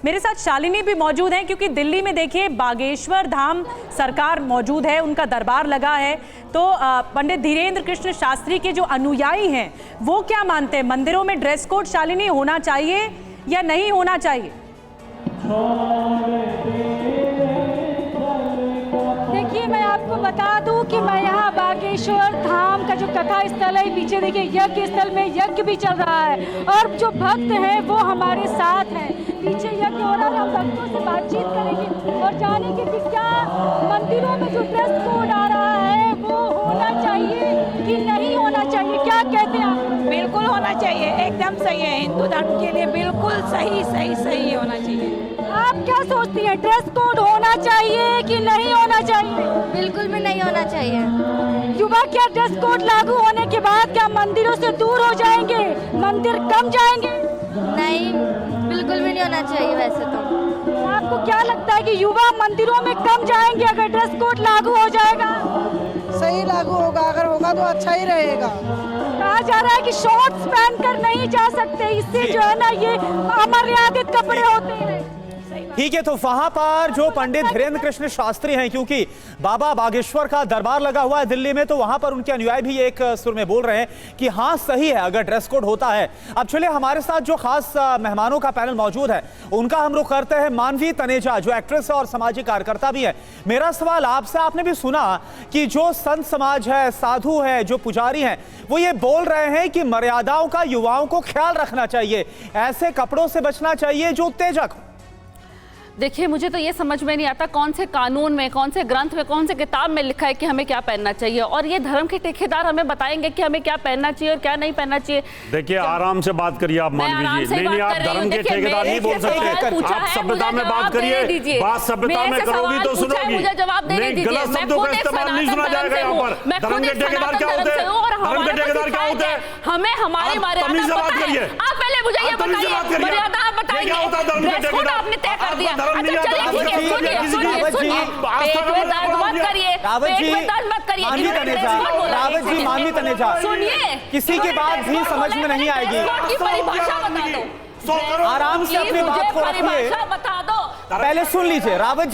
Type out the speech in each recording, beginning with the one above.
मेरे साथ शालिनी भी मौजूद हैं, क्योंकि दिल्ली में देखिए बागेश्वर धाम सरकार मौजूद है, उनका दरबार लगा है। तो पंडित धीरेन्द्र कृष्ण शास्त्री के जो अनुयायी हैं वो क्या मानते हैं, मंदिरों में ड्रेस कोड शालिनी होना चाहिए या नहीं होना चाहिए? देखिए, मैं आपको बता दूं कि मैं यहाँ बागेश्वर धाम का जो कथा स्थल है, पीछे देखिए यज्ञ स्थल में यज्ञ भी चल रहा है और जो भक्त हैं वो हमारे साथ हैं। पीछे यज्ञ हो रहा है, हम भक्तों से बातचीत करेंगे और जानेंगे कि क्या मंदिरों में जो ड्रेस कोड आ रहा है वो होना चाहिए कि नहीं होना चाहिए। क्या कहते हैं आप? बिल्कुल होना चाहिए, एकदम सही है। हिंदू धर्म के लिए बिल्कुल सही होना चाहिए। आप क्या सोचती हैं, ड्रेस कोड होना चाहिए कि नहीं होना चाहिए? बिल्कुल भी नहीं होना चाहिए। युवा क्या ड्रेस कोड लागू होने के बाद क्या मंदिरों से दूर हो जाएंगे, मंदिर कम जाएंगे? नहीं, बिल्कुल भी नहीं होना चाहिए। वैसे तो आपको क्या लगता है कि युवा मंदिरों में कम जाएंगे अगर ड्रेस कोड लागू हो जाएगा? सही लागू होगा, अगर होगा तो अच्छा ही रहेगा। कहा जा रहा है कि शॉर्ट्स पहनकर नहीं जा सकते, इससे जो है ना ये अमर्यादित कपड़े होते हैं। ठीक है, तो वहां पर जो पंडित धीरेन्द्र कृष्ण शास्त्री हैं, क्योंकि बाबा बागेश्वर का दरबार लगा हुआ है दिल्ली में, तो वहां पर उनके अनुयायी भी एक सुर में बोल रहे हैं कि हाँ सही है अगर ड्रेस कोड होता है। अब चलिए, हमारे साथ जो खास मेहमानों का पैनल मौजूद है उनका हम रुख करते हैं। मानवी तनेजा जो एक्ट्रेस है और सामाजिक कार्यकर्ता भी है। मेरा सवाल आपसे, आपने भी सुना कि जो संत समाज है, साधु है, जो पुजारी हैं, वो ये बोल रहे हैं कि मर्यादाओं का युवाओं को ख्याल रखना चाहिए, ऐसे कपड़ों से बचना चाहिए जो उत्तेजक हो। देखिए, मुझे तो ये समझ में नहीं आता कौन से कानून में, कौन से ग्रंथ में, कौन से किताब में लिखा है कि हमें क्या पहनना चाहिए, और ये धर्म के ठेकेदार हमें बताएंगे कि हमें क्या पहनना चाहिए और क्या नहीं पहनना चाहिए। देखिए, आराम से बात करिए आप मानवी जी। नहीं, आप धर्म के ठेकेदार नहीं बोल सकते। आप सभ्यता में बात करिए, बात सभ्यता में करोगी तो सुनोगी। नहीं, गलत शब्दों का इस्तेमाल नहीं सुना जाएगा यहाँ पर। धर्म के ठेकेदार क्या होते हैं? धर्म के ठेकेदार क्या होते हैं? हमें हमारी मर्यादा पता है। आप पहले मुझे ये बताइए, मर्यादा आप बताइए। ड्रेस कोड आपने तय कर दिया। अच्छा चलिए, ठीक है, सुनिए, पेट में दर्द मत करिए, पेट में दर्द मत करिए। रावत जी, मानवी तनेजा, सुनिए, किसी की बात भी समझ में नहीं आएगी। की परिभाषा बता दो, आराम से अपनी बात को रखिए, परिभाषा बता दो। पहले सुन लीजिए। रावत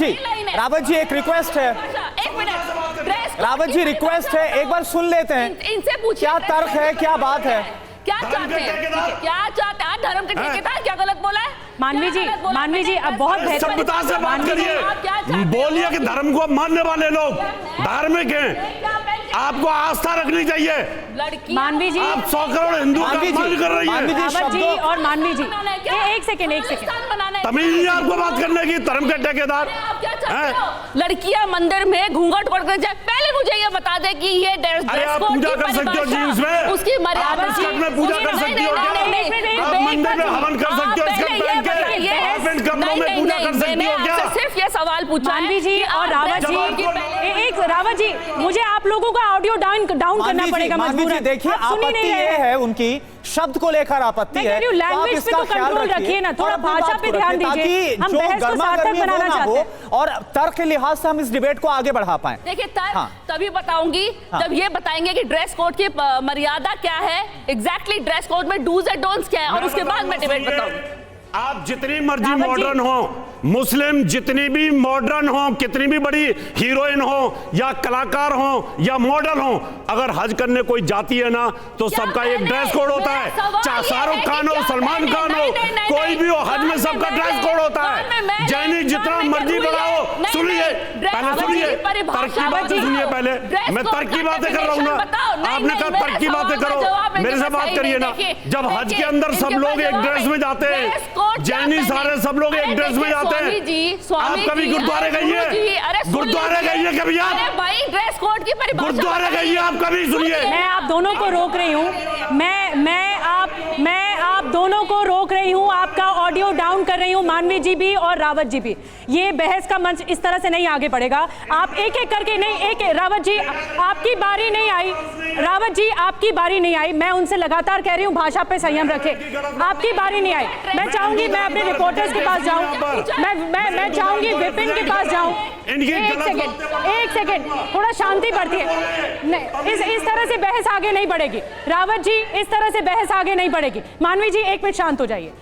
जी एक रिक्वेस्ट है। एक मिनट, रावत जी रिक्वेस्ट है, एक बार सुन लेते हैं। इनसे पूछिए क्या तर्क है, क्या बात है, क्या चाहते हैं, क्या चाहते हैं? धर्म के ठेकेदार क्या गलत बोला है? मानवी जी अब बहुत सभ्यता से बात करिए, बोलिए कि धर्म को मानने वाले लोग धार्मिक हैं, आपको आस्था रखनी चाहिए। मानवी जी, आप 100 करोड़ हिंदू का अपमान कर रही हैं। रावत जी और मानवी जी, एक सेकंड तमीज नहीं आपको बात करने की, धर्म के ठेकेदार। लड़कियां मंदिर में घूंघट पकड़ जाए, पहले मुझे ये बता दे कि ये ड्रेस आप पूजा कर सकते हो जीन्स में, उसकी मर्यादा में पूजा कर सकती हो क्या? आप मंदिर में हवन कर सकते हो स्कर्ट पहन के? आप इन कपड़ों में पूजा कर सकती हो क्या? सिर्फ ये सवाल पूछा मानवी जी और रावत जी, मुझे आप लोगों का ऑडियो डाउन करना पड़ेगा मजबूरन। देखिए, आपत्ति ये है उनकी, शब्द को लेकर आपत्ति है, लैंग्वेज पे तो कंट्रोल रखिए ना, थोड़ा भाषा पे ध्यान दीजिए। हम बहस को सार्थक बनाना चाहते हैं और तर्क के लिहाज से हम इस डिबेट को आगे बढ़ा पाएं। देखिए, तभी बताऊंगी जब ये बताएंगे कि ड्रेस कोड की मर्यादा क्या है, एग्जैक्टली ड्रेस कोड में डूज एंड डोंट्स क्या है, और उसके बाद मैं डिबेट बताऊंगी। आप जितनी मर्जी मॉडर्न हो, मुस्लिम जितनी भी मॉडर्न हो, कितनी भी बड़ी हीरोइन हो या कलाकार हो या मॉडल हो, अगर हज करने कोई जाती है ना तो सबका एक ड्रेस कोड होता है। चाहे शाहरुख खान हो, सलमान खान हो, कोई भी हो, हज में सबका ड्रेस कोड होता है। जैनी जितना मर्जी बढ़ाओ, सुनिए पहले, सुनिए तर्क की बातें सुनिए पहले। मैं तर्क की बातें कर रहा हूँ ना, आपने कहा तर्क की बातें करो, मेरे से बात करिए ना। जब हज के अंदर सब लोग एक ड्रेस में जाते हैं, जैनी सारे सब लोग एक ड्रेस में जाते हैं। आप कभी गुरुद्वारे गई है? गुरुद्वारे गई है कभी आप? भाई, ड्रेस कोड की परिभाषा गुरुद्वारे गई है आप कभी? सुनिए, मैं आप दोनों को रोक रही हूँ, मैं आप दोनों को रोक रही हूँ, आपका ऑडियो डाउन कर रही हूँ, मानवी जी भी और रावत जी भी। ये बहस का मंच इस तरह से नहीं आगे बढ़ेगा। आप एक एक करके नहीं, रावत जी आपकी बारी नहीं आई, रावत जी आपकी बारी नहीं आई। मैं उनसे लगातार कह रही हूँ भाषा पे संयम रखें, आपकी बारी नहीं आई। मैं चाहूंगी मैं अपने रिपोर्टर्स के पास जाऊँ, मैं चाहूंगी विपिन के पास जाऊँ। एक सेकेंड, थोड़ा शांति बरतिए। इस तरह से बहस आगे नहीं बढ़ेगी। रावत जी, इस तरह से बहस आगे नहीं बढ़ेगी। मानवी जी, एक मिनट शांत हो जाइए।